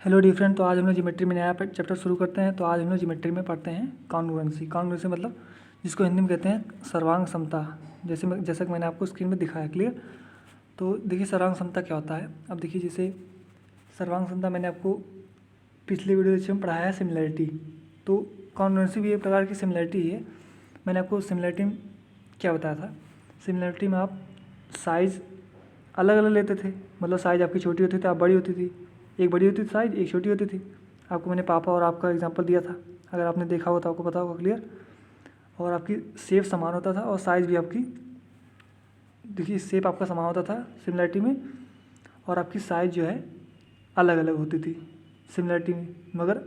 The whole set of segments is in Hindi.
Hello different. तो आज हम लोग ज्योमेट्री में नया चैप्टर शुरू करते हैं। तो आज हम लोग ज्योमेट्री में पढ़ते हैं कॉन्ग्रुएंसी। कॉन्ग्रुएंसी मतलब जिसको हिंदी में कहते हैं सर्वांग समता। जैसा कि मैंने आपको स्क्रीन में दिखाया, क्लियर। तो देखिए सर्वांग समता क्या होता है। अब देखिए जैसे सर्वांग समता मैंने आपको पिछले वीडियो लेक्चर में पढ़ाया है सिमिलैरिटी। तो कॉन्ग्रुएंसी भी एक प्रकार की सिमिलैरिटी है। मैंने आपको सिमिलैरिटी में क्या बताया था। सिमिलैरिटी में आप साइज़ अलग अलग लेते थे, मतलब साइज़ आपकी छोटी होती थी, आप बड़ी होती थी। एक बड़ी होती थी साइज़, एक छोटी होती थी। आपको मैंने पापा और आपका एग्जांपल दिया था, अगर आपने देखा हो तो आपको पता होगा, क्लियर। और आपकी शेप समान होता था और साइज़ भी आपकी, देखिए शेप आपका समान होता था सिमिलैरिटी में, और आपकी साइज़ जो है अलग अलग होती थी सिमिलैरिटी में। मगर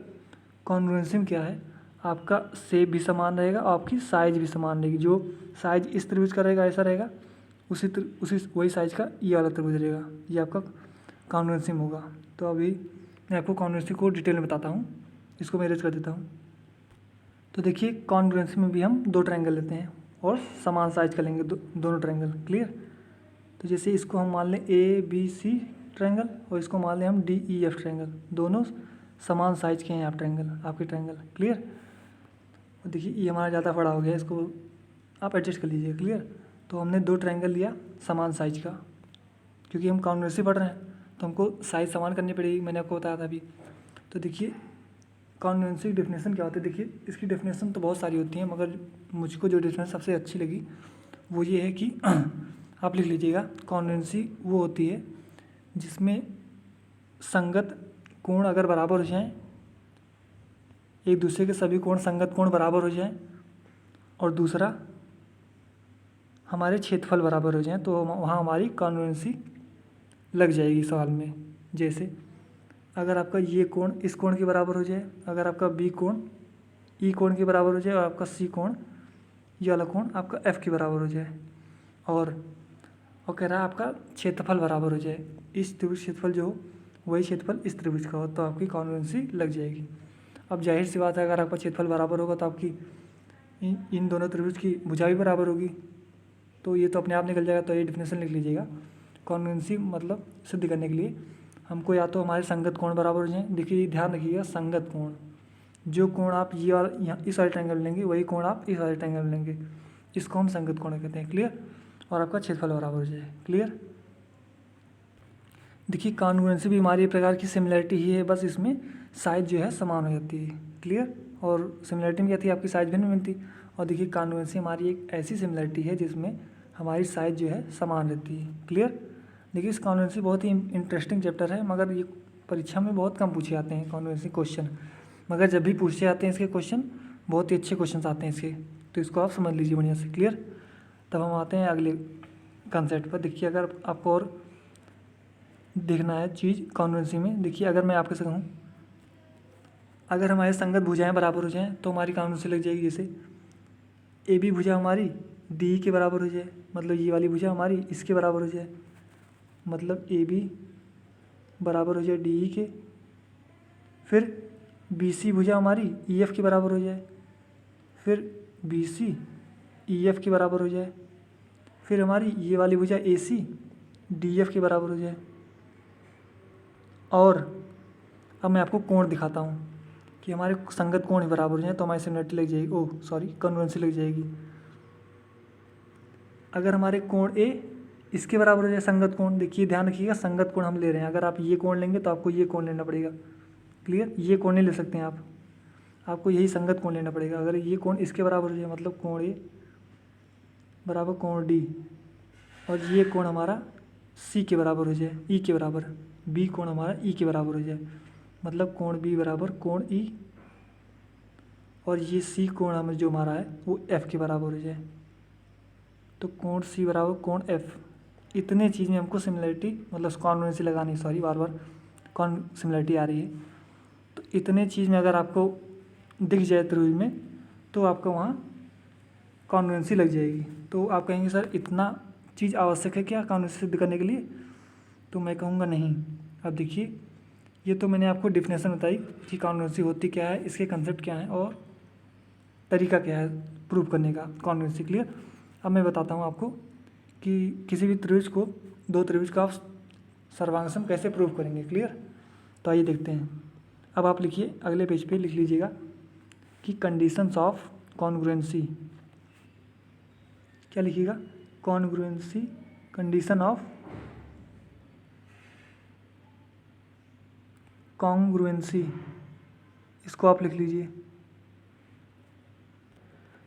कॉन्ग्रुएंसी में क्या है, आपका शेप भी समान रहेगा और आपकी साइज़ भी समान रहेगी। जो साइज़ इस त्रिभुज का रहेगा, ऐसा रहेगा, उसी वही साइज़ का ये वाला त्रिभुज रहेगा। ये आपका कॉन्ग्रुएंसी में होगा। तो अभी मैं आपको कॉन्ग्रुएंसी को डिटेल में बताता हूँ। इसको मैं इरेज कर देता हूँ। तो देखिए कॉन्ग्रुएंसी में भी हम दो ट्रायंगल लेते हैं और समान साइज का लेंगे, दोनों ट्रायंगल, क्लियर। तो जैसे इसको हम मान लें ABC ट्रायंगल और इसको मान लें हम DEF ट्रायंगल। दोनों समान साइज के हैं आप ट्रायंगल, आपके ट्रायंगल, क्लियर। और देखिए ये हमारा ज़्यादा बड़ा हो गया, इसको आप एडजस्ट कर लीजिए, क्लियर। तो हमने दो ट्रायंगल लिया समान साइज का, क्योंकि हम कॉन्ग्रुएंसी पढ़ रहे हैं तो हमको साइज समान करनी पड़ेगी, मैंने आपको बताया था अभी। तो देखिए कॉन्ग्रुएंसी की डेफिनेशन क्या होती है। देखिए इसकी डेफिनेशन तो बहुत सारी होती हैं, मगर मुझको जो डेफिनेशन सबसे अच्छी लगी वो ये है कि आप लिख लीजिएगा, कॉन्ग्रुएंसी वो होती है जिसमें संगत कोण अगर बराबर हो जाएं, एक दूसरे के सभी कोण संगत कोण बराबर हो जाएं, और दूसरा हमारे क्षेत्रफल बराबर हो जाएं, तो वहाँ हमारी कॉन्ग्रुएंसी लग जाएगी सवाल में। जैसे अगर आपका ये कोण इस कोण के बराबर हो जाए, अगर आपका बी कोण ई कोण के बराबर हो जाए, और आपका सी कोण ये वाला कोण आपका एफ के बराबर हो जाए, और कह रहा है आपका क्षेत्रफल बराबर हो जाए, इस त्रिभुज क्षेत्रफल जो हो वही क्षेत्रफल इस त्रिभुज का हो, तो आपकी कॉन्ग्रुएंसी लग जाएगी। अब जाहिर सी बात है, अगर आपका क्षेत्रफल बराबर होगा तो आपकी इन दोनों त्रिभुज की भुजा भी बराबर होगी, तो ये तो अपने आप निकल जाएगा। तो ये डिफिनेशन लिख लीजिएगा। कॉन्ग्रुएंसी मतलब सिद्ध करने के लिए हमको या तो हमारे संगत कोण बराबर हो जाएं। देखिए ध्यान रखिएगा, संगत कोण, जो कोण आप ये और यहाँ इस वाले ट्रायंगल में लेंगे वही कोण आप इस वाले ट्रायंगल में लेंगे, इसको हम संगत कोण कहते हैं, क्लियर। और आपका क्षेत्रफल बराबर हो जाए, क्लियर। देखिए कॉन्ग्रुएंसी भी हमारी एक प्रकार की सिमिलैरिटी ही है, बस इसमें साइज जो है समान हो जाती है, क्लियर। और सिमिलैरिटी में क्या थी, आपकी साइज भिन्न मिलती। और देखिए कॉन्ग्रुएंसी हमारी एक ऐसी सिमिलैरिटी है जिसमें हमारी साइज जो है समान रहती है, क्लियर। देखिए इस कॉन्ग्रुएंसी बहुत ही इंटरेस्टिंग चैप्टर है, मगर ये परीक्षा में बहुत कम पूछे जाते हैं कॉन्ग्रुएंसी क्वेश्चन, मगर जब भी पूछे जाते हैं इसके क्वेश्चन बहुत ही अच्छे क्वेश्चन आते हैं इसके, तो इसको आप समझ लीजिए बढ़िया से, क्लियर। तब हम आते हैं अगले कंसेप्ट पर। देखिए अगर आपको और देखना है चीज़ कॉन्ग्रुएंसी में, देखिए अगर मैं आपके से कहूँ अगर हमारे संगत भुजाएं बराबर हो जाएं तो हमारी कॉन्ग्रुएंसी लग जाएगी। जैसे AB भुजा हमारी DE के बराबर हो जाए, मतलब ये वाली भुजा हमारी इसके बराबर हो जाए, मतलब AB बराबर हो जाए DE के। फिर BC भुजा हमारी EF के बराबर हो जाए, फिर BC EF के बराबर हो जाए, फिर हमारी ये वाली भुजा AC DF के बराबर हो जाए। और अब मैं आपको कोण दिखाता हूँ कि हमारे संगत कोण ही बराबर हो जाए, तो हमारी सिमिलैरिटी लग जाएगी, कॉन्ग्रुएंसी लग जाएगी। अगर हमारे कोण A इसके बराबर हो जाए संगत कोण, देखिए ध्यान रखिएगा संगत कोण हम ले रहे हैं। अगर आप ये कोण लेंगे तो आपको ये कोण लेना पड़ेगा, क्लियर। ये कोण नहीं ले सकते हैं आप, आपको यही संगत कोण लेना पड़ेगा। अगर ये कोण इसके बराबर हो जाए, मतलब कोण A बराबर कोण D, और ये कोण हमारा C के बराबर हो जाए, E के बराबर, B कोण हमारा E के बराबर हो जाए, मतलब कोण B बराबर कोण E, और ये C कोण हमें जो हमारा है वो F के बराबर हो जाए, तो कोण C बराबर कोण F। इतने चीज़ में हमको सिमिलैरिटी मतलब कॉन्ग्रुएंसी लगानी, सॉरी बार बार सिमिलैरिटी आ रही है। तो इतने चीज़ में अगर आपको दिख जाए त्रिभुज में तो आपका वहाँ कॉन्ग्रुएंसी लग जाएगी। तो आप कहेंगे सर इतना चीज़ आवश्यक है क्या कॉन्ग्रुएंसी सिद्ध करने के लिए, तो मैं कहूँगा नहीं। अब देखिए ये तो मैंने आपको डिफिनेशन बताई कि कॉन्ग्रुएंसी होती क्या है, इसके कंसेप्ट क्या हैं और तरीका क्या है प्रूव करने का कॉन्ग्रुएंसी, क्लियर। अब मैं बताता हूँ आपको कि किसी भी त्रिभुज को, दो त्रिभुज का आप सर्वांग सम कैसे प्रूव करेंगे, क्लियर। तो आइए देखते हैं। अब आप लिखिए, अगले पेज पे लिख लीजिएगा कि कंडीशंस ऑफ कॉन्ग्रुएंसी। क्या लिखिएगा? कॉन्ग्रुएंसी, कंडीशन ऑफ कॉन्ग्रुएंसी, इसको आप लिख लीजिए।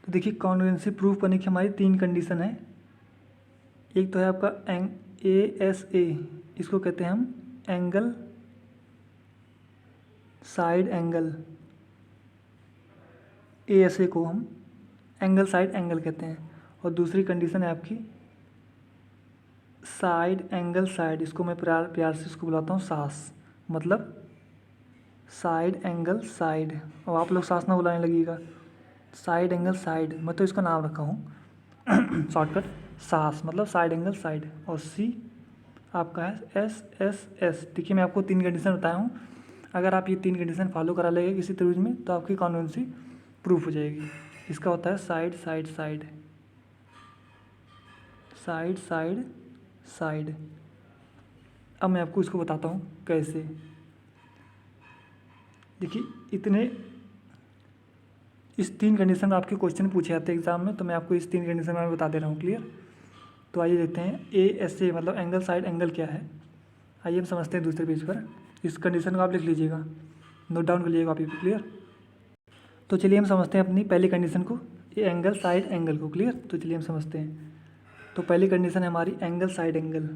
तो देखिए, कॉन्ग्रुएंसी प्रूफ करने की हमारी 3 कंडीशन है। एक तो है आपका ASA, इसको कहते हैं हम एंगल साइड एंगल। ASA को हम एंगल साइड एंगल कहते हैं। और दूसरी कंडीशन है आपकी साइड एंगल साइड, इसको मैं प्यार से इसको बुलाता हूँ सास, मतलब साइड एंगल साइड। और आप लोग सास ना बुलाने लगेगा, साइड एंगल साइड, मैं तो इसका नाम रखा हूँ शॉर्टकट सास, मतलब साइड एंगल साइड। और C आपका है SSS। देखिए, मैं आपको 3 कंडीशन बताया हूँ। अगर आप ये 3 कंडीशन फॉलो करा लेंगे किसी त्रिभुज में तो आपकी कॉन्ग्रुएंसी प्रूफ हो जाएगी। इसका होता है side side side, side side side. अब मैं आपको इसको बताता हूँ कैसे। देखिए, इस 3 कंडीशन में आपके क्वेश्चन पूछे जाते हैं एग्जाम में, तो मैं आपको इस 3 कंडीशन में बता दे रहा हूँ। क्लियर? तो आइए देखते हैं ASA मतलब एंगल साइड एंगल क्या है। आइए हम समझते हैं दूसरे पेज पर। इस कंडीशन को आप लिख लीजिएगा, नोट डाउन कर लीजिएगा कॉपी पे। क्लियर? तो चलिए हम समझते हैं अपनी पहली कंडीशन को, ये एंगल साइड एंगल को। क्लियर? तो चलिए हम समझते हैं। तो पहली कंडीशन है हमारी एंगल साइड एंगल,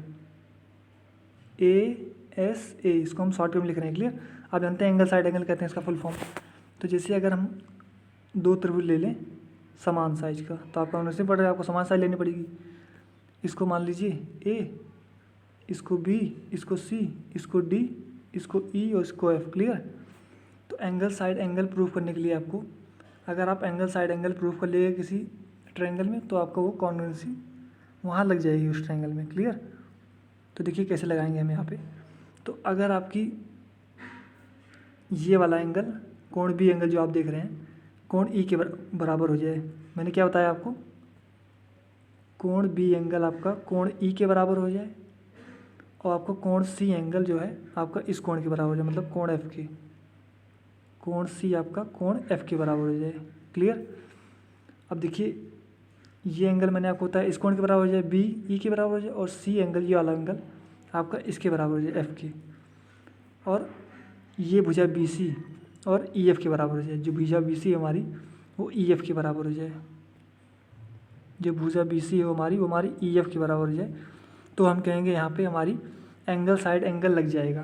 ASA, इसको हम शॉर्ट में लिख रहे हैं। क्लियर? आप जानते हैं एंगल साइड एंगल कहते हैं इसका फुल फॉर्म। तो जैसे अगर हम 2 त्रिभुज ले लें समान साइज का, तो आपका उनसे पड़ रहा है, आपको समान साइज लेनी पड़ेगी। इसको मान लीजिए A, इसको B, इसको C, इसको D, इसको E और इसको F। क्लियर? तो एंगल साइड एंगल प्रूफ करने के लिए आपको, अगर आप एंगल साइड एंगल प्रूफ कर लेंगे किसी ट्रायंगल में, तो आपका वो कॉन्ग्रुएंसी वहाँ लग जाएगी उस ट्रायंगल में। क्लियर? तो देखिए कैसे लगाएंगे हम यहाँ पे। तो अगर आपकी ये वाला एंगल, कोण B एंगल जो आप देख रहे हैं, कोण E के बराबर हो जाए। मैंने क्या बताया आपको? कोण B एंगल आपका कोण E के बराबर हो जाए, और आपका कोण C एंगल जो है आपका इस कोण के बराबर हो जाए, मतलब कोण F के। कोण C आपका कोण F के बराबर हो जाए। क्लियर? अब देखिए, ये एंगल मैंने आपको बताया इस कोण के बराबर हो जाए, B E के बराबर हो जाए, और C एंगल ये वाला एंगल आपका इसके बराबर हो जाए, F के। और ये भुजा BC और EF के बराबर हो जाए। जो भुजा BC हमारी वो EF के बराबर हो जाए, जो भुजा BC है वो हमारी EF के बराबर हो जाए। तो हम कहेंगे यहाँ पे हमारी एंगल साइड एंगल लग जाएगा।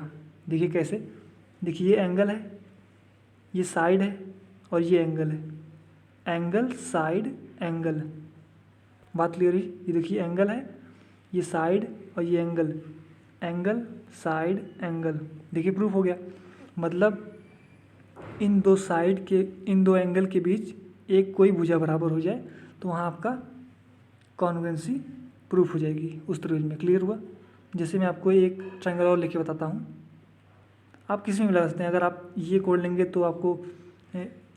देखिए कैसे। देखिए, ये एंगल है, ये साइड है, और ये एंगल है। एंगल साइड एंगल, बात क्लियर है? ये देखिए एंगल है, ये साइड, और ये एंगल, एंगल साइड एंगल। देखिए प्रूफ हो गया। मतलब इन 2 साइड के, इन 2 एंगल के बीच एक कोई भुजा बराबर हो जाए, तो वहाँ आपका कॉन्ग्रुएंसी प्रूफ हो जाएगी उस त्रिभुज में। क्लियर हुआ? जैसे मैं आपको एक ट्रायंगल और लेके बताता हूँ, आप किसी में लगा सकते हैं। अगर आप ये कोण लेंगे तो आपको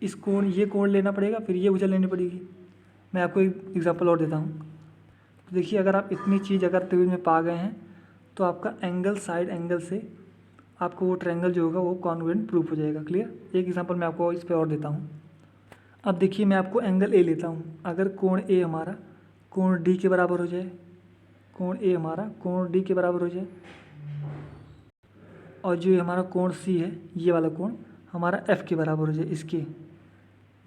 इस कोण, ये कोण लेना पड़ेगा, फिर ये भुजा लेनी पड़ेगी। मैं आपको एक एग्जांपल और देता हूँ। तो देखिए, अगर आप इतनी चीज़ अगर त्रिभुज में पा गए हैं, तो आपका एंगल साइड एंगल से आपको वो ट्रायंगल जो होगा वो कॉन्ग्रुएंट प्रूफ हो जाएगा। क्लियर? एक एग्जांपल मैं आपको इस पर और देता हूँ। अब देखिए, मैं आपको एंगल A लेता हूँ। अगर कोण A हमारा कोण D के बराबर हो जाए, कोण A हमारा कोण D के बराबर हो जाए, और जो हमारा कोण C है, ये वाला कोण हमारा F के बराबर हो जाए इसके,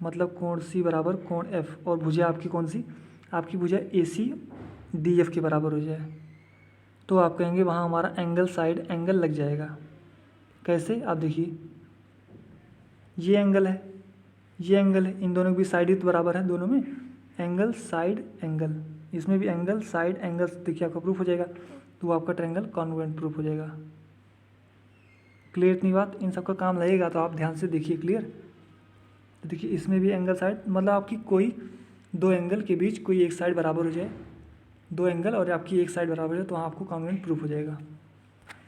मतलब कोण C बराबर कोण F, और भुजा आपकी कौन सी? आपकी भुजा AC DF के बराबर हो जाए, तो आप कहेंगे वहाँ हमारा एंगल साइड एंगल लग जाएगा। कैसे? आप देखिए, ये एंगल है, ये एंगल है, इन दोनों के भी साइड ही तो बराबर है दोनों में, एंगल साइड एंगल। इसमें भी एंगल साइड एंगल, देखिए आपका प्रूफ हो जाएगा। तो आपका ट्रायंगल कॉन्ग्रुएंट प्रूफ हो जाएगा। क्लियर इतनी बात? इन सबका काम लगेगा तो आप ध्यान से देखिए। क्लियर? तो देखिए, इसमें भी एंगल साइड, मतलब आपकी कोई 2 एंगल के बीच कोई एक साइड बराबर हो जाए, 2 एंगल और आपकी एक साइड बराबर है, तो वहाँ आपको कॉन्ग्रुएंट प्रूफ हो जाएगा।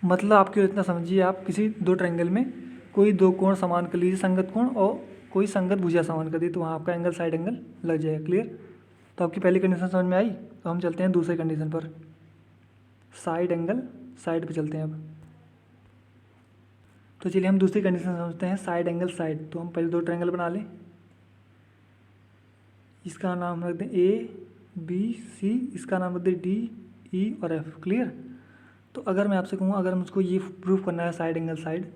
मतलब आपको इतना समझिए, आप किसी 2 ट्रायंगल में कोई 2 कोण समान कर लीजिए, संगत कोण, और कोई संगत भुजा समान कर दी, तो वहाँ आपका एंगल साइड एंगल लग जाएगा। क्लियर? तो आपकी पहली कंडीशन समझ में आई। तो हम चलते हैं दूसरी कंडीशन पर, साइड एंगल साइड पे चलते हैं अब। तो चलिए हम दूसरी कंडीशन समझते हैं, साइड एंगल साइड। तो हम पहले दो ट्रायंगल बना लें, इसका नाम रख दें ABC, इसका नाम रख दें DE और F। क्लियर। तो अगर मैं आपसे कहूँ, अगर मुझको ये प्रूफ करना है साइड एंगल साइड,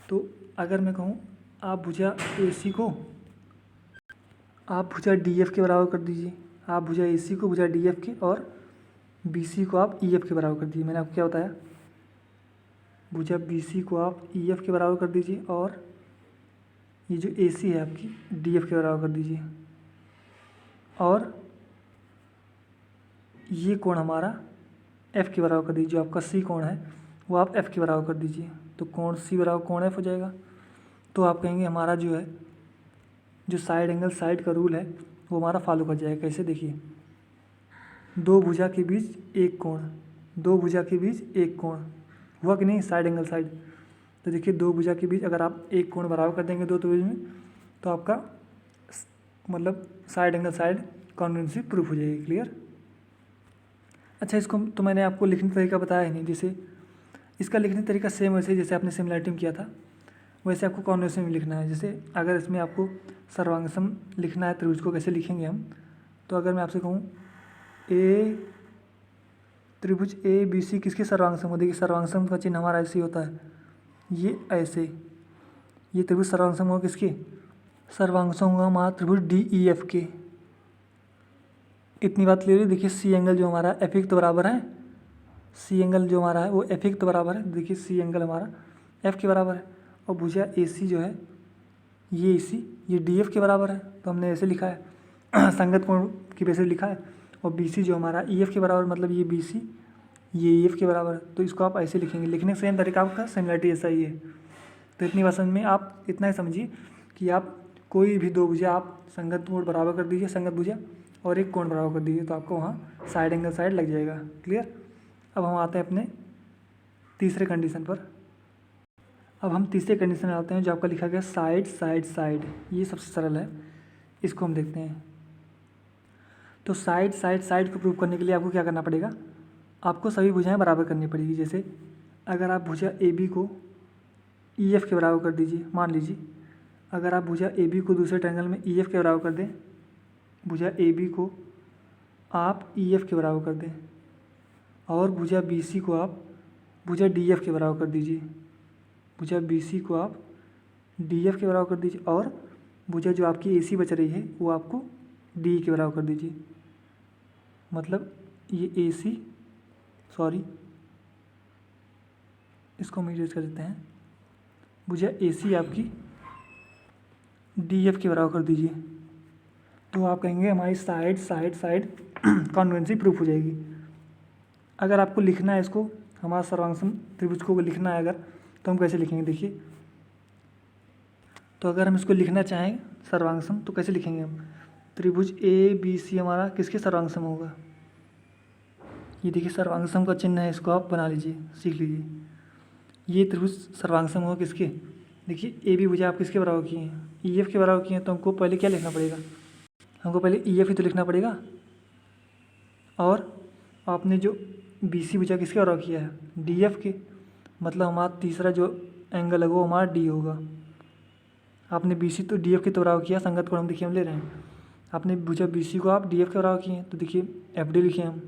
तो अगर मैं कहूँ आप भुजा AC को आप भुजा DF के बराबर कर दीजिए, आप भुजा AC को भुजा DF के और BC को आप EF के बराबर कर दीजिए। मैंने आपको क्या बताया, भुजा BC को आप EF के बराबर कर दीजिए और ये जो AC है आपकी DF के बराबर कर दीजिए, और ये कोण हमारा F के बराबर कर दीजिए। जो आपका C कोण है वो आप F के बराबर कर दीजिए, तो कोण C बराबर कोण F हो जाएगा। तो आप कहेंगे हमारा जो है जो साइड एंगल साइड का रूल है वो हमारा फॉलो कर जाएगा। कैसे, देखिए, दो भुजा के बीच एक कोण, दो भुजा के बीच एक कोण हुआ कि नहीं, साइड एंगल साइड। तो देखिए दो भुजा के बीच अगर आप एक कोण बराबर कर देंगे दो त्रिभुज में, तो आपका मतलब side angle side congruency proof हो जाएगी। क्लियर। अच्छा, इसको तो मैंने आपको लिखने का तरीका बताया ही नहीं। जैसे इसका लिखने का तरीका सेम वैसे जैसे आपने सिमिलैरिटी में किया था वैसे आपको कॉन्ग्रुएंसी में लिखना है। जैसे अगर इसमें आपको सर्वांगसम लिखना है त्रिभुज को कैसे लिखेंगे हम, तो अगर मैं आपसे कहूँ त्रिभुज ABC किसके सर्वांगसम हो, देखिए सर्वांगसम का चिन्ह हमारा ऐसे ही होता है, ये ऐसे, ये त्रिभुज सर्वांगसम होगा किसके, सर्वांगसम होगा हमारा त्रिभुज DEF के। इतनी बात क्लियर है। देखिए C एंगल जो हमारा F तो बराबर है, C एंगल जो हमारा है वो F तो बराबर है। देखिए C एंगल हमारा F के बराबर है, और भुजा AC जो है ये AC ये DF के बराबर है, तो हमने ऐसे लिखा है संगत कोण की वजह से लिखा है। और BC जो हमारा EF के बराबर, मतलब ये BC ये EF के बराबर है, तो इसको आप ऐसे लिखेंगे। लिखने का सेम तरीका आपका सिमिलरिटी ऐसा ही है। तो इतनी बात समझ में, आप इतना ही समझिए कि आप कोई भी दो भुजा आप संगत कोण बराबर कर दीजिए, संगत भुजा, और एक कोण बराबर कर दीजिए, तो आपको वहाँ साइड एंगल साइड लग जाएगा। क्लियर। अब हम आते हैं अपने तीसरे कंडीशन पर। अब हम तीसरे कंडीशन में आते हैं जो आपका लिखा गया साइड साइड साइड। ये सबसे सरल है, इसको हम देखते हैं। तो साइड साइड साइड को प्रूव करने के लिए आपको क्या करना पड़ेगा, आपको सभी भुजाएं बराबर करनी पड़ेगी। जैसे अगर आप भुजा AB को EF के बराबर कर दीजिए, मान लीजिए अगर आप भुजा AB को दूसरे ट्रायंगल में EF के बराबर कर दें, भुजा AB को आप EF के बराबर कर दें, और भुजा BC को आप भुजा DF के बराबर कर दीजिए, भुजा BC को आप DF के बराबर कर दीजिए, और भुजा जो आपकी AC बच रही है वो आपको DE के बराबर कर दीजिए। मतलब ये AC, सॉरी इसको हम इरेज कर देते हैं, भुजा AC आपकी DF के बराबर कर दीजिए। तो आप कहेंगे हमारी side side side congruency proof हो जाएगी। अगर आपको लिखना है इसको, हमारा सर्वांगसम त्रिभुज को लिखना है अगर, तो हम कैसे लिखेंगे, देखिए। तो अगर हम इसको लिखना चाहें सर्वांगसम तो कैसे लिखेंगे हम, त्रिभुज ABC हमारा किसके सर्वांगसम होगा, ये देखिए सर्वांगसम का चिन्ह है, इसको आप बना लीजिए, सीख लीजिए। ये त्रिभुज सर्वांगसम होगा किसके, देखिए AB भुजा आप किसके बराबर किए हैं, EF के बराबर किए हैं, तो हमको पहले क्या लिखना पड़ेगा, हमको पहले EF ही तो लिखना पड़ेगा। और आपने जो BC भुजा किसके बराबर किया है, DF के, मतलब हमारा तीसरा जो एंगल है वो हमारा D होगा। आपने BC तो DF के तो बराबर किया, संगत कोण हम देखिए हम ले रहे हैं, आपने भुजा BC को आप DF के बराबर किए हैं, तो देखिए FD लिखे हम।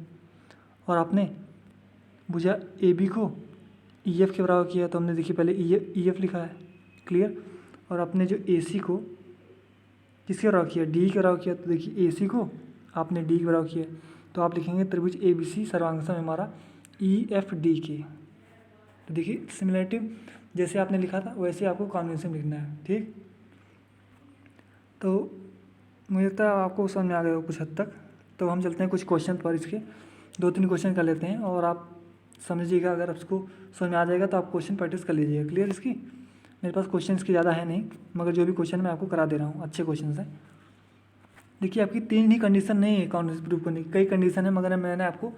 और आपने भुजा AB को EF के बराबर किया, तो हमने देखिए पहले EF लिखा है। क्लियर। और आपने जो AC को किसके बराबर किया, D के बराबर किया, तो देखिए AC को आपने D के बराबर किया, तो आप लिखेंगे त्रिभुज ABC सर्वांगसम हमारा EFD के। तो देखिए सिमिलरिटी जैसे आपने लिखा था वैसे आपको कॉन्वेंशन लिखना है। ठीक, तो मुझे लगता है आपको समझ में आ गया हो कुछ हद तक। तो हम चलते हैं कुछ क्वेश्चन पर, इसके 2-3 क्वेश्चन कर लेते हैं, और आप समझिएगा। अगर आपको समझ में आ जाएगा तो आप क्वेश्चन प्रैक्टिस कर लीजिएगा। क्लियर। इसकी मेरे पास क्वेश्चन इसकी ज़्यादा है नहीं, मगर जो भी क्वेश्चन मैं आपको करा दे रहा हूँ अच्छे क्वेश्चन है। देखिए आपकी 3 ही कंडीशन नहीं है कॉन्वेंशन प्रूफ करने की, कई कंडीशन है, मगर मैंने आपको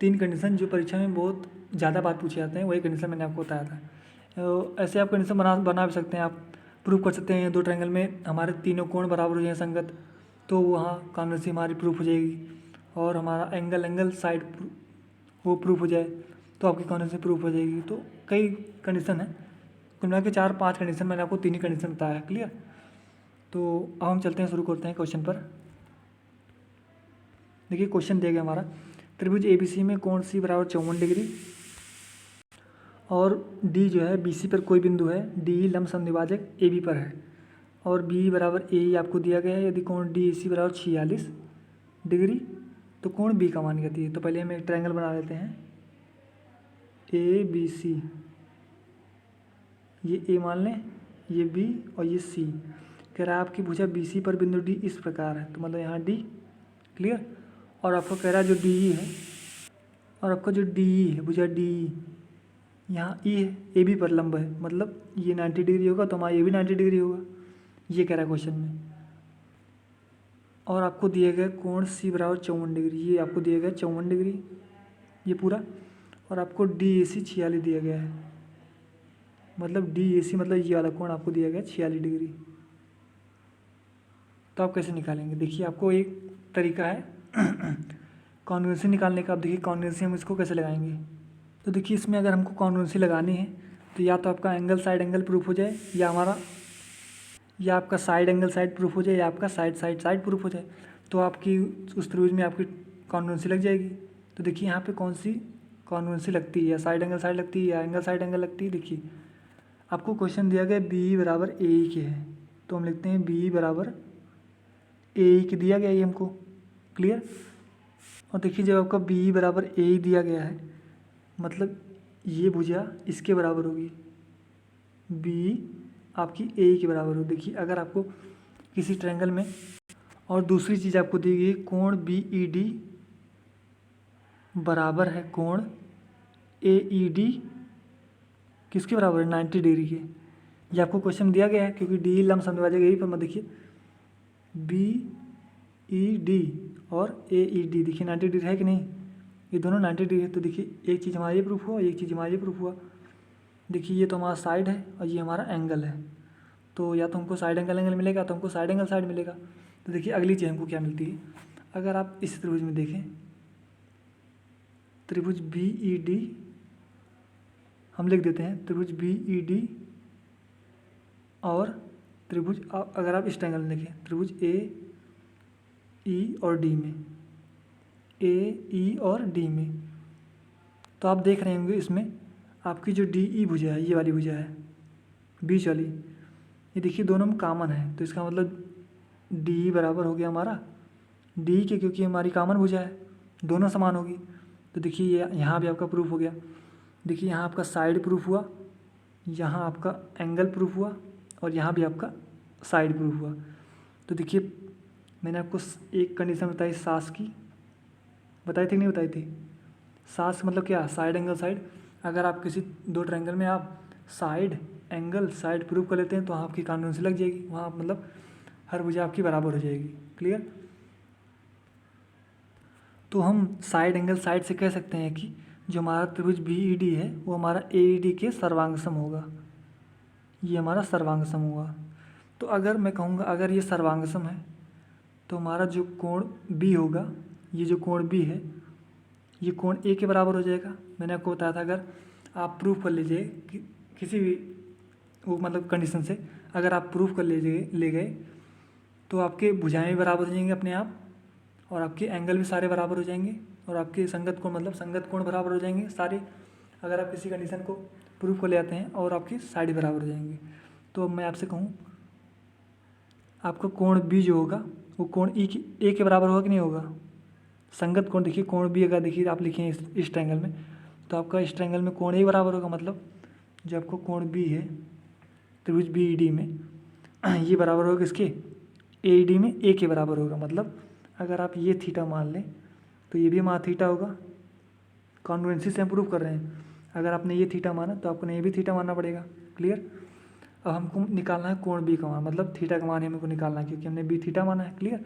3 कंडीशन जो परीक्षा में बहुत ज़्यादा बात पूछे जाते हैं वही कंडीशन मैंने आपको बताया था। तो ऐसे आप कंडीशन बना भी सकते हैं, आप प्रूफ कर सकते हैं। 2 ट्रायंगल में हमारे तीनों कोण बराबर हो जाए संगत, तो वहाँ कॉन्वेंसी हमारी प्रूफ हो जाएगी। और हमारा एंगल साइड वो प्रूफ हो जाए तो आपकी कॉन्वेंसी प्रूफ हो जाएगी। तो कई कंडीशन है, कुल मिला के 4-5 कंडीशन, मैंने आपको 3 ही कंडीशन बताया है। क्लियर। तो अब हम चलते हैं, शुरू करते हैं क्वेश्चन पर। देखिए क्वेश्चन दिया गया हमारा, त्रिभुज ABC में कोण C बराबर 54 डिग्री और D जो है BC पर कोई बिंदु है, D लंब समद्विभाजक AB पर है और B बराबर AE आपको दिया गया है। यदि कोण DAC बराबर 46 डिग्री तो कोण B का मान कहती है। तो पहले हम एक ट्रायंगल बना लेते हैं ABC, ये A मान लें, ये B और ये C। कह रहा है आपकी भुजा BC पर बिंदु D इस प्रकार है, तो मतलब यहाँ D। क्लियर। और आपको कह रहा है जो DE है, और आपका जो DE है भुजा DE यहाँ E है, AB पर लंब है, मतलब ये 90 डिग्री होगा तो हमारा ये भी 90 डिग्री होगा, ये कह रहा है क्वेश्चन में। और आपको दिया गया कोण C बराबर 54 डिग्री, ये आपको दिया गया 54 डिग्री ये पूरा, और आपको DAC 46 दिया गया है, मतलब DAC मतलब ये वाला कोण आपको दिया गया 46 डिग्री। तो आप कैसे निकालेंगे? देखिए आपको एक तरीका है कॉन्ग्रुएंसी निकालने का। आप देखिए कॉन्ग्रुएंसी हम इसको कैसे लगाएंगे। तो देखिए इसमें अगर हमको कॉन्ग्रुएंसी लगानी है तो या तो आपका एंगल साइड एंगल प्रूफ हो जाए, या आपका साइड एंगल साइड प्रूफ हो जाए, या आपका साइड साइड साइड प्रूफ हो जाए, तो आपकी उस त्रिभुज में आपकी कॉन्ग्रुएंसी लग जाएगी। तो देखिए यहाँ पे कौन सी कॉन्ग्रुएंसी लगती है, या साइड एंगल साइड लगती है या एंगल साइड एंगल लगती है। देखिए आपको क्वेश्चन दिया गया B बराबर AE के है, तो हम लिखते हैं B बराबर AE के दिया गया ये हमको। क्लियर। और देखिए जब आपका B बराबर AE दिया गया है, मतलब ये भुजा इसके बराबर होगी, B आपकी AE के बराबर हो। देखिए अगर आपको किसी ट्रायंगल में, और दूसरी चीज़ आपको दी गई कोण BED बराबर है कोण AED किसके बराबर है, 90 डिग्री के। ये आपको क्वेश्चन दिया गया है क्योंकि D लंब समद्विभाजक यही पर, मत देखिए BED और AED देखिए 90 डिग्री है कि नहीं, ये दोनों 90 डिग्री है। तो देखिए एक चीज़ हमारा ये प्रूफ हुआ, एक चीज़ हमारा ये प्रूफ हुआ। देखिए ये तो हमारा साइड है और ये हमारा एंगल है, तो या तो हमको साइड एंगल मिलेगा तो हमको साइड एंगल साइड मिलेगा। तो देखिए अगली चीज़ हमको क्या मिलती है, अगर आप इस त्रिभुज में देखें, त्रिभुज BED हम लिख देते हैं, त्रिभुज BED और त्रिभुज, अगर आप इस ट्रायंगल में देखें, त्रिभुज AE और D में, AE और D में, तो आप देख रहे होंगे इसमें आपकी जो DE भुजा है, ये वाली भुजा है बीच वाली, ये देखिए दोनों में कॉमन है, तो इसका मतलब DE बराबर हो गया हमारा D के, क्योंकि हमारी कॉमन भुजा है, दोनों समान होगी। तो देखिए ये यहाँ भी आपका प्रूफ हो गया। देखिए यहाँ आपका साइड प्रूफ हुआ, यहाँ आपका एंगल प्रूफ हुआ, और यहाँ भी आपका साइड प्रूफ हुआ। तो देखिए मैंने आपको एक कंडीशन बताई सास की, बताई थी नहीं बताई थी? सास मतलब क्या, साइड एंगल साइड। अगर आप किसी दो ट्रायंगल में आप साइड एंगल साइड प्रूफ कर लेते हैं तो आपकी कॉन्ग्रुएंसी लग जाएगी, वहाँ मतलब हर भुजा आपकी बराबर हो जाएगी। क्लियर। तो हम साइड एंगल साइड से कह सकते हैं कि जो हमारा त्रिभुज BED है वो हमारा AED के सर्वांगसम होगा, ये हमारा सर्वांगसम होगा। तो अगर मैं कहूँगा अगर ये सर्वांगसम है तो हमारा जो कोण B होगा, ये जो कोण B है ये कोण A के बराबर हो जाएगा। मैंने आपको बताया था अगर आप प्रूफ कर लीजिए कि किसी भी वो मतलब कंडीशन से अगर आप प्रूफ कर ले गए तो आपके भुजाएं भी बराबर हो जाएंगे अपने आप, और आपके एंगल भी सारे बराबर हो जाएंगे, और आपके संगत कोण मतलब संगत कोण बराबर हो जाएंगे सारे, अगर आप किसी कंडीशन को प्रूफ कर ले आते हैं, और आपकी साइड बराबर हो जाएंगे। तो अब मैं आपसे कहूँ आपका कोण B जो होगा वो कोण A के बराबर होगा कि नहीं होगा, संगत कोण। देखिए कोण B अगर देखिए आप लिखें इस ट्रायंगल में, तो आपका इस ट्रायंगल में कोण A बराबर होगा, मतलब जो आपको कोण B है त्रिभुज BED में ये बराबर होगा किसके, AED में A के बराबर होगा। मतलब अगर आप ये थीटा मान लें तो ये भी हमारा थीटा होगा, कॉन्ग्रुएंसी से हम प्रूव कर रहे हैं। अगर आपने ये थीटा माना तो आपको ये भी थीटा मानना पड़ेगा। क्लियर। अब हमको निकालना है कोण B का मान, मतलब थीटा का मान ही हमको निकालना है क्योंकि हमने B थीटा माना है। क्लियर।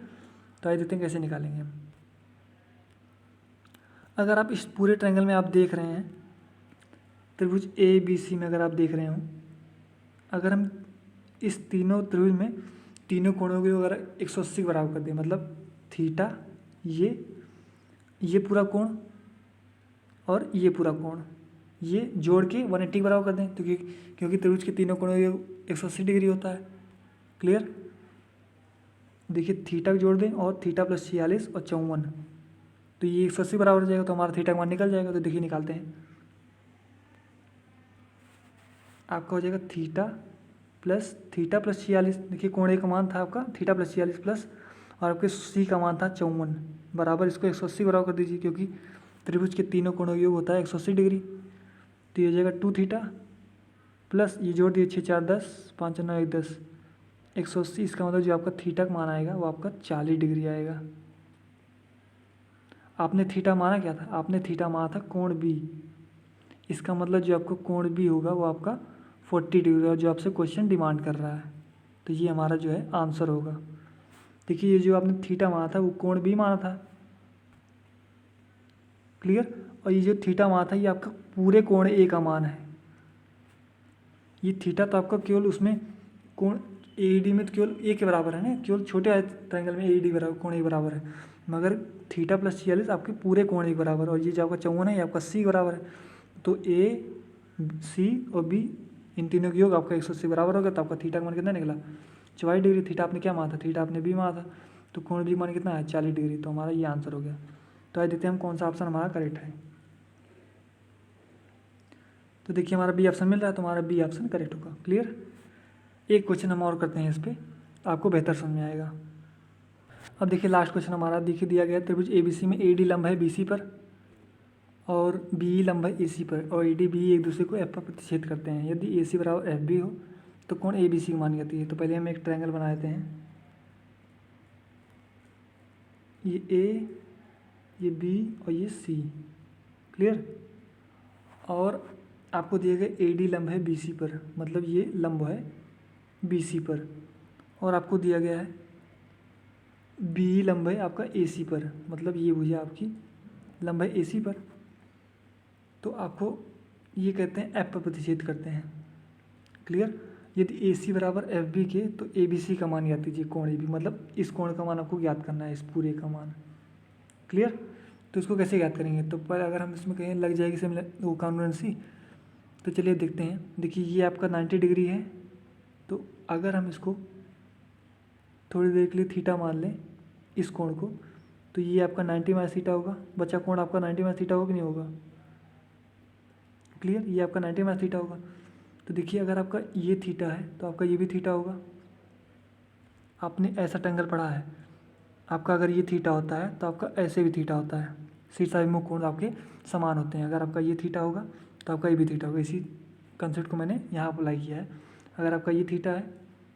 तो आइए देखते हैं कैसे निकालेंगे हम। अगर आप इस पूरे ट्रायंगल में आप देख रहे हैं त्रिभुज ABC में, अगर आप देख रहे हो, अगर हम इस तीनों त्रिभुज में तीनों कोणों को अगर 180 बराबर कर दें, मतलब थीटा ये पूरा कोण और ये पूरा कोण, ये जोड़ के 180 बराबर कर दें, तो क्योंकि त्रिभुज के तीनों कोणों 180 डिग्री होता है। क्लियर। देखिए थीटा जोड़ दें और थीटा प्लस 46 और 54, तो ये 180 बराबर हो जाएगा, तो हमारा थीटा का मान निकल जाएगा। तो देखिए निकालते हैं, आपका हो जाएगा थीटा प्लस 46। देखिए कोण ए का मान था आपका थीटा प्लस 46 प्लस, और आपके सी का मान था 54 बराबर, इसको 180 बराबर कर दीजिए, क्योंकि त्रिभुज के तीनों कोणों का योग होता है 180 डिग्री। तो ये हो जाएगा 2 थीटा प्लस ये जोड़ दिए 6 4 10 5 9 1 10 180। इसका मतलब जो आपका थीटा का मान आएगा वो आपका 40 डिग्री आएगा। आपने थीटा माना क्या था? आपने थीटा माना था कोण बी। इसका मतलब जो आपका कोण बी होगा वो आपका 40 डिग्री और जो आपसे क्वेश्चन डिमांड कर रहा है, तो ये हमारा जो है आंसर होगा। देखिए ये जो आपने थीटा माना था वो कोण बी माना था। क्लियर। और ये जो थीटा माना था ये आपका पूरे कोण ए का मान है। ये थीटा तो आपका केवल उसमें कोण ए में तो केवल ए के बराबर है ना, केवल छोटे ट्रायंगल में ए डी बराबर कोण ए बराबर है, मगर थीटा प्लस 46 आपके पूरे कोण ए बराबर, और ये जो आपका 54 है ये आपका सी बराबर है। तो ए सी और बी इन तीनों की योग आपका 180 बराबर होगा। तो आपका थीटा का मान कितना निकला? 44 डिग्री। थीटा आपने क्या माना था? थीटा आपने बी माना था, तो कोण बी मान कितना है? 40 डिग्री। तो हमारा ये आंसर हो गया। तो आज देखते हैं हम कौन सा ऑप्शन हमारा करेक्ट है। तो देखिए हमारा बी ऑप्शन मिल रहा है, तो हमारा बी ऑप्शन करेक्ट होगा। क्लियर। एक क्वेश्चन हम और करते हैं इस पर, आपको बेहतर समझ में आएगा। अब देखिए लास्ट क्वेश्चन हमारा देखिए दिया गया त्रिभुज ABC में AD लंब है BC पर और BE लंब है AC पर, और AD BE एक दूसरे को F पर प्रतिच्छेद करते हैं। यदि AC बराबर FB हो तो कोण ABC की मानी जाती है। तो पहले हम एक ट्रायंगल बना देते हैं, ये A, ये B और ये C। क्लियर। और आपको दिए गए AD लंब है BC पर, मतलब ये लंब है BC पर, और आपको दिया गया है BE लंब है आपका AC पर, मतलब ये भुजा आपकी लंब है AC पर। तो आपको ये कहते हैं F पर प्रतिच्छेद करते हैं। क्लियर। यदि AC बराबर FB के तो ABC का मान ज्ञात कीजिए, कोण AB, मतलब इस कोण का मान आपको ज्ञात करना है, इस पूरे का मान। क्लियर। तो इसको कैसे ज्ञात करेंगे? तो पर अगर हम इसमें कहें लग जाएगी सिमिलर वो कॉन्ग्रुएंसी, तो चलिए देखते हैं। देखिए ये आपका 90 डिग्री है, तो अगर हम इसको थोड़ी देर के लिए थीटा मान लें इस कोण को, तो ये आपका 90 माइनस थीटा होगा। बचा कोण आपका 90 माइनस थीटा होगा कि नहीं होगा? क्लियर। ये आपका 90 माइनस थीटा होगा। तो देखिए अगर आपका ये थीटा है तो आपका ये भी थीटा होगा। आपने ऐसा ट्रायंगल पढ़ा है, आपका अगर ये थीटा होता है तो आपका ऐसे भी थीटा होता है। शीर्षाभिमुख कोण आपके समान होते हैं। अगर आपका ये थीटा होगा तो आपका ये भी थीटा होगा। इसी कंसेप्ट को मैंने यहाँ अप्लाई किया है। अगर आपका ये थीटा है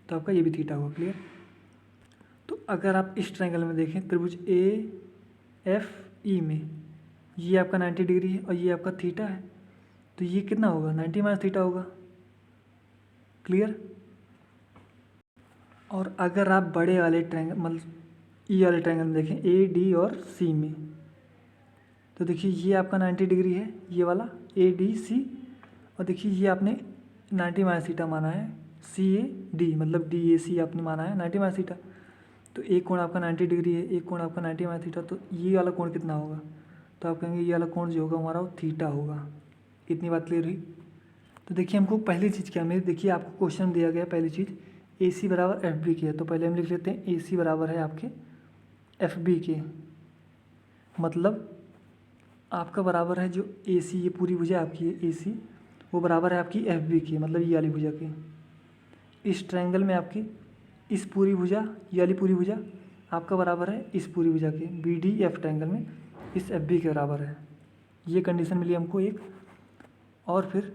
तो आपका ये भी थीटा होगा। क्लियर। तो अगर आप इस ट्रायंगल में देखें त्रिभुज AFE में, ये आपका 90 डिग्री है और ये आपका थीटा है, तो ये कितना होगा? 90 माइनस थीटा होगा। क्लियर। और अगर आप बड़े वाले ट्रायंगल मतलब ई वाले ट्रायंगल में देखें AD और C में, तो देखिए ये आपका 90 डिग्री है ये वाला ADC, और देखिए ये आपने 90 माइनस थीटा माना है CAD, मतलब DAC आपने माना है 90 माइनस थीटा। तो एक कोण आपका 90 डिग्री है, एक कोण आपका 90 माइनस थीटा, तो ये वाला कोण कितना होगा? तो आप कहेंगे ये वाला कोण जो होगा हमारा वो थीटा होगा। इतनी बात क्लियर हुई। तो देखिए हमको पहली चीज़ क्या मिली? देखिए आपको क्वेश्चन दिया गया पहली चीज़ AC बराबर FB की है, तो पहले हम लिख लेते हैं AC बराबर है आपके FB के, मतलब आपका बराबर है जो AC, ये पूरी भुजा आपकी है AC, वो बराबर है आपकी FB की, मतलब ये वाली भुजा की। इस ट्रायंगल में आपकी इस पूरी भुजा, ये वाली पूरी भुजा आपका बराबर है इस पूरी भुजा के, BDF ट्रायंगल में इस FB के बराबर है। ये कंडीशन मिली हमको एक। और फिर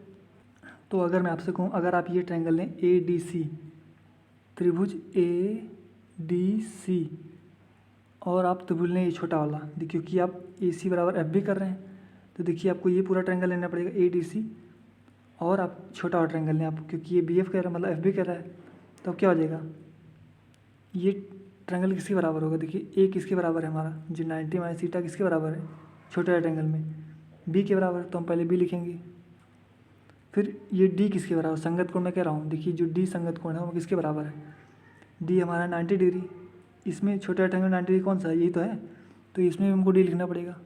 तो अगर मैं आपसे कहूँ, अगर आप ये ट्रायंगल लें ADC, त्रिभुज ADC, और आप त्रिभुज लें ये छोटा वाला, देखिए क्योंकि आप AC बराबर FB कर रहे हैं, तो देखिए आपको ये पूरा ट्रायंगल लेना पड़ेगा ADC, और आप छोटा वाला ट्रायंगल लें आप, क्योंकि ये BF कह रहा है मतलब FB कह रहा है, तो क्या हो जाएगा? ये ट्रायंगल किसके बराबर होगा? देखिए A किसके बराबर है हमारा, जो 90 माइनस थीटा किसके बराबर है? छोटे वाले ट्रायंगल में B के बराबर है, तो हम पहले B लिखेंगे। फिर ये D किसके बराबर? संगत कोण मैं कह रहा हूँ, देखिए जो D संगत कोण है वो किसके बराबर है? D हमारा 90 डिग्री। इसमें छोटा ट्रायंगल 90 डिग्री कौन सा है? यही तो है, तो इसमें भी हमको D लिखना पड़ेगा।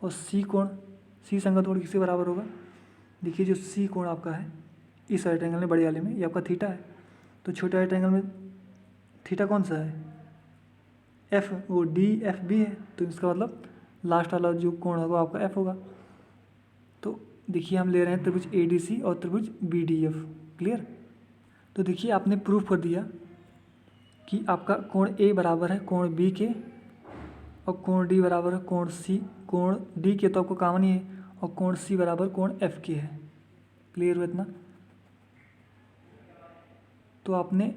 और C कोण, C संगत कोण किसके बराबर होगा? देखिए जो सी कोण आपका है इस राइट एंगल में बड़े वाले में, ये आपका थीटा है। तो छोटे राइट एंगल में थीटा कौन सा है? एफ, वो डी एफ बी है, तो इसका मतलब लास्ट वाला जो कोण होगा आपका एफ होगा। तो देखिए हम ले रहे हैं त्रिभुज ए डी सी और त्रिभुज बी डी एफ। क्लियर? तो देखिए आपने प्रूफ कर दिया कि आपका कोण ए बराबर है कोण बी के और कोण डी बराबर है कोण सी, कोण डी के तो आपको कॉमन ही है, और कोण सी बराबर कोण एफ के है। क्लियर हुआ इतना? तो आपने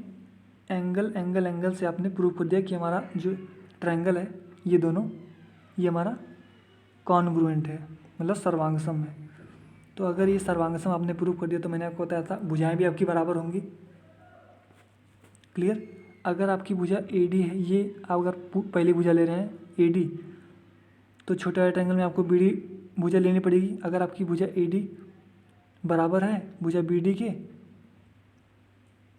एंगल से आपने प्रूव कर दिया कि हमारा जो ट्रायंगल है ये दोनों, ये हमारा कॉन्ग्रुएंट है, मतलब सर्वांगसम है। तो अगर ये सर्वांगसम आपने प्रूव कर दिया तो मैंने आपको बताया था भुजाएं भी आपकी बराबर होंगी। क्लियर? अगर आपकी भुजा ए डी है, ये आप अगर पहली भुजा ले रहे हैं ए डी, तो छोटे राइट एंगल में आपको बी डी भुजा लेनी पड़ेगी। अगर आपकी भुजा ए डी बराबर है भुजा बी डी के,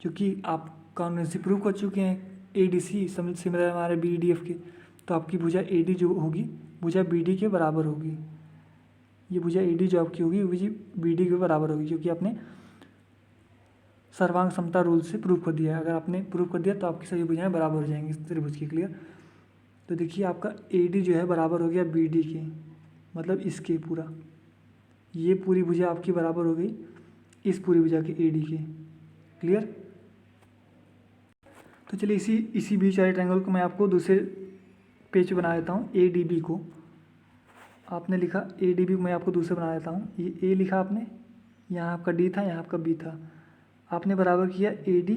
क्योंकि आप कॉन्वेंसी प्रूव कर चुके हैं ए डी सी सिमिलर है हमारे बी डी एफ के, तो आपकी भुजा ए डी जो होगी भुजा बी डी के बराबर होगी। ये भुजा ए डी जो आपकी होगी वो बी डी के बराबर होगी, क्योंकि आपने सर्वांग समता रूल से प्रूव कर दिया है। अगर आपने प्रूव कर दिया तो आपकी सभी भुजाएं बराबर हो जाएंगी इस त्रिभुज की। क्लियर? तो देखिए आपका ए डी जो है बराबर हो गया बी डी के, मतलब इसके पूरा, ये पूरी भुजा आपकी बराबर हो गई इस पूरी भुजा के ए डी के। क्लियर? तो चलिए इसी बीच वाले ट्रायंगल को मैं आपको दूसरे पेज पे बना देता हूँ। ए डी बी को आपने लिखा, ए डी बी को मैं आपको दूसरे बना देता हूँ। ये ए लिखा आपने, यहाँ आपका डी था, यहाँ आपका बी था, आपने बराबर किया ए डी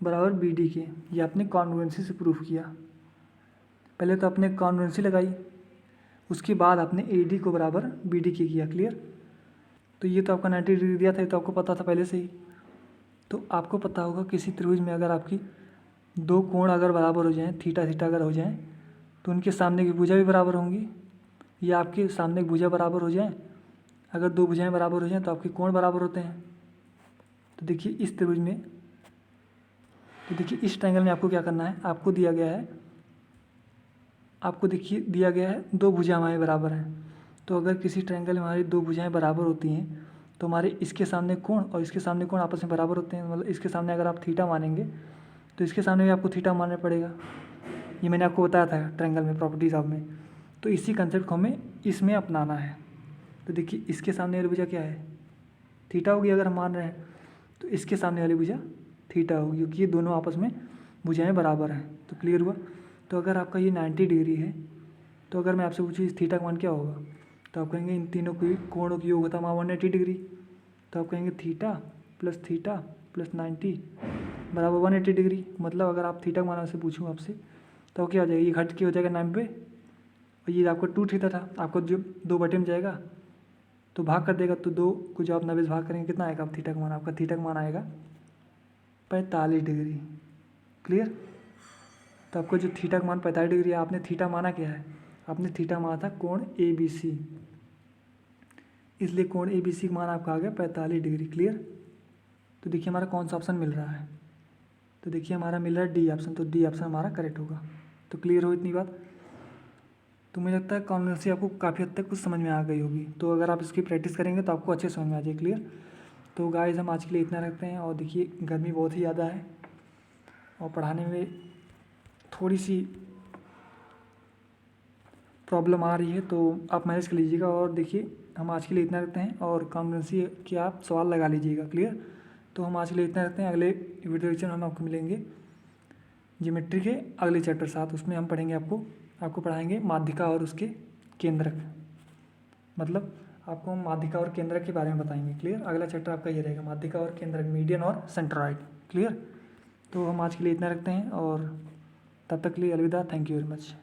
बराबर बी डी के। ये आपने कॉन्ग्रुएंसी से प्रूफ किया। पहले तो आपने कॉन्ग्रुएंसी लगाई, उसके बाद आपने ए डी को बराबर बी डी के किया। क्लियर? तो ये तो आपका 90 डिग्री दिया था, ये तो आपको पता था पहले से ही। तो आपको पता होगा किसी त्रिभुज में अगर आपकी दो कोण अगर बराबर हो जाएं, थीटा थीटा अगर हो जाएं, तो उनके सामने की भुजा भी बराबर होंगी, या आपके सामने की भुजा बराबर हो जाए। अगर दो भुजाएं बराबर हो जाएं तो आपके कोण बराबर होते हैं। तो देखिए इस त्रिभुज में, तो देखिए इस ट्रायंगल में आपको क्या करना है, आपको दिया गया है, आपको देखिए दिया गया है दो भुजाएं हमारे बराबर हैं। तो अगर किसी ट्रायंगल में हमारी दो भुजाएं बराबर होती हैं तो हमारे इसके सामने कोण और इसके सामने कोण आपस में बराबर होते हैं। मतलब इसके सामने अगर आप थीटा मानेंगे तो इसके सामने भी आपको थीटा मानना पड़ेगा। ये मैंने आपको बताया था ट्रायंगल में प्रॉपर्टीज ऑफ में। तो इसी कंसेप्ट को हमें इसमें अपनाना है। तो देखिए इसके सामने वाली भुजा क्या है, थीटा होगी अगर हम मान रहे हैं, तो इसके सामने वाली भुजा थीटा होगी, क्योंकि ये दोनों आपस में भुजाएं बराबर हैं। तो क्लियर हुआ? तो अगर आपका ये 90 डिग्री है, तो अगर मैं आपसे पूछूँ इस थीटा का मान क्या होगा, तो आप कहेंगे इन तीनों की कोणों की योग होता है 180 डिग्री। तो आप कहेंगे थीटा प्लस 90 बराबर 180 डिग्री। मतलब अगर आप थीटा का मान से पूछूँ आपसे तो क्या हो जाएगा, ये घट के हो जाएगा 90 और ये आपको 2 थीटा था, आपको जो 2 बटे में जाएगा तो भाग कर देगा, तो 2 को जब आप 90 से भाग करेंगे कितना आएगा, आप थीटा का मान, आपका थीटा का मान आएगा 45 डिग्री। क्लियर? तो आपको जो थीटा का मान 45 डिग्री है, आपने थीटा माना क्या है, आपने थीटा माना था कोण ए बी सी, इसलिए कोण ए बी सी का मान आपका आ गया 45 डिग्री। क्लियर? तो देखिए हमारा कौन सा ऑप्शन मिल रहा है, तो देखिए हमारा मिल रहा है डी ऑप्शन, तो डी ऑप्शन हमारा करेक्ट होगा। तो क्लियर हो इतनी बात? तो मुझे लगता है कॉन्वेंसी आपको काफ़ी हद तक कुछ समझ में आ गई होगी। तो अगर आप इसकी प्रैक्टिस करेंगे तो आपको अच्छे समझ में आ जाए। क्लियर? तो गाइस हम आज के लिए इतना रखते हैं। और देखिए गर्मी बहुत ही ज़्यादा है और पढ़ाने में थोड़ी सी प्रॉब्लम आ रही है, तो आप मैनेज कर लीजिएगा। और देखिए हम आज के लिए इतना रखते हैं और कॉन्वेंसी के आप सवाल लगा लीजिएगा। क्लियर? तो हम आज के लिए इतना रखते हैं। अगले वीडियो लेक्चर हम आपको मिलेंगे ज्योमेट्री के अगले चैप्टर साथ, उसमें हम पढ़ेंगे आपको पढ़ाएंगे माध्यिका और उसके केंद्रक, मतलब आपको हम माध्यिका और केंद्रक के बारे में बताएंगे। क्लियर? अगला चैप्टर आपका ये रहेगा माध्यिका और केंद्रक, मीडियन और सेंट्रॉइड। क्लियर? तो हम आज के लिए इतना रखते हैं और तब तक के लिए अलविदा। Thank you very much.